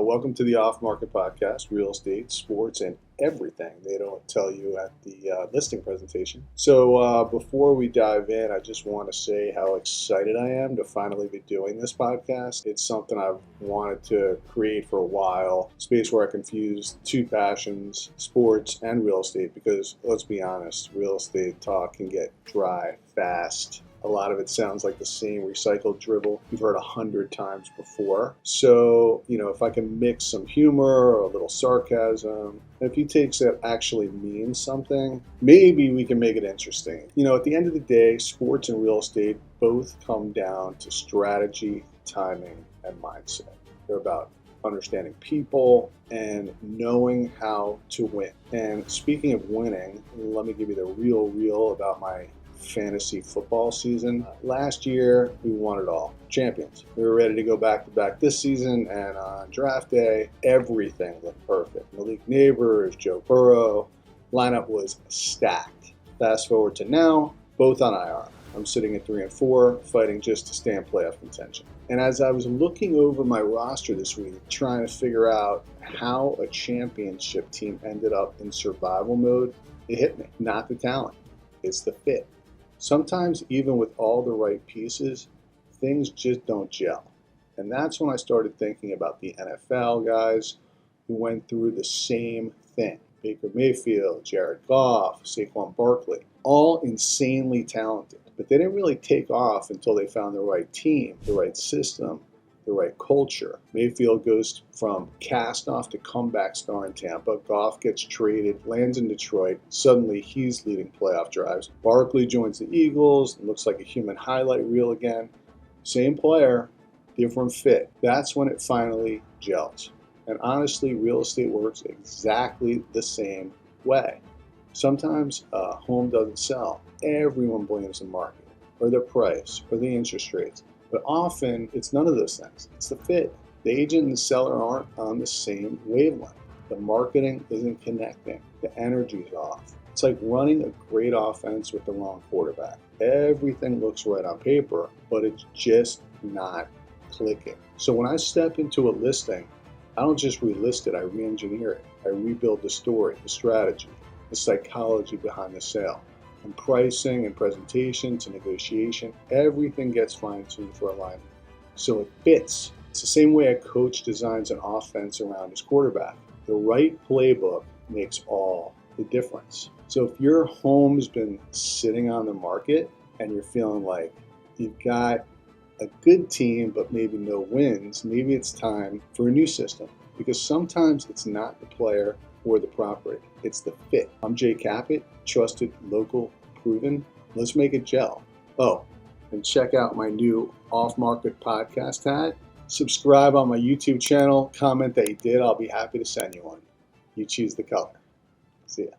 Welcome to the Off Market Podcast, real estate, sports, and everything they don't tell you at the listing presentation. So before we dive in, I just want to say how excited I am to finally be doing this podcast. It's something I've wanted to create for a while, space where I can fuse two passions, sports and real estate, because let's be honest, real estate talk can get dry fast. A lot of it sounds like the same recycled drivel you've heard 100 times before. So, if I can mix some humor or a little sarcasm, and a few takes that actually mean something, maybe we can make it interesting. At the end of the day, sports and real estate both come down to strategy, timing, and mindset. They're about understanding people and knowing how to win. And speaking of winning, let me give you the real about my fantasy football season. Last year, we won it all. Champions. We were ready to go back-to-back this season, and on draft day, everything looked perfect. Malik Neighbors, Joe Burrow, lineup was stacked. Fast forward to now, both on IR. I'm sitting at 3-4, fighting just to stay in playoff contention. And as I was looking over my roster this week, trying to figure out how a championship team ended up in survival mode, it hit me. Not the talent. It's the fit. Sometimes, even with all the right pieces, things just don't gel. And that's when I started thinking about the NFL guys who went through the same thing. Baker Mayfield, Goff, Saquon Barkley, all insanely talented. But they didn't really take off until they found the right team, the right system, the right culture. Mayfield goes from cast-off to comeback star in Tampa. Goff gets traded, lands in Detroit. Suddenly, he's leading playoff drives. Barkley joins the Eagles, looks like a human highlight reel again. Same player, different fit. That's when it finally gels. And honestly, real estate works exactly the same way. Sometimes a home doesn't sell. Everyone blames the market, or the price, or the interest rates. But often, it's none of those things. It's the fit. The agent and the seller aren't on the same wavelength. The marketing isn't connecting. The energy's off. It's like running a great offense with the wrong quarterback. Everything looks right on paper, but it's just not clicking. So when I step into a listing, I don't just relist it, I re-engineer it. I rebuild the story, the strategy, the psychology behind the sale. From pricing and presentation to negotiation, everything gets fine-tuned for alignment. So it fits. It's the same way a coach designs an offense around his quarterback. The right playbook makes all the difference. So if your home's been sitting on the market and you're feeling like you've got a good team but maybe no wins, maybe it's time for a new system. Because sometimes it's not the player or the property. It's the fit. I'm Jay Caput, trusted, local, proven. Let's make it gel. Oh, and check out my new off-market podcast hat. Subscribe on my YouTube channel. Comment that you did. I'll be happy to send you one. You choose the color. See ya.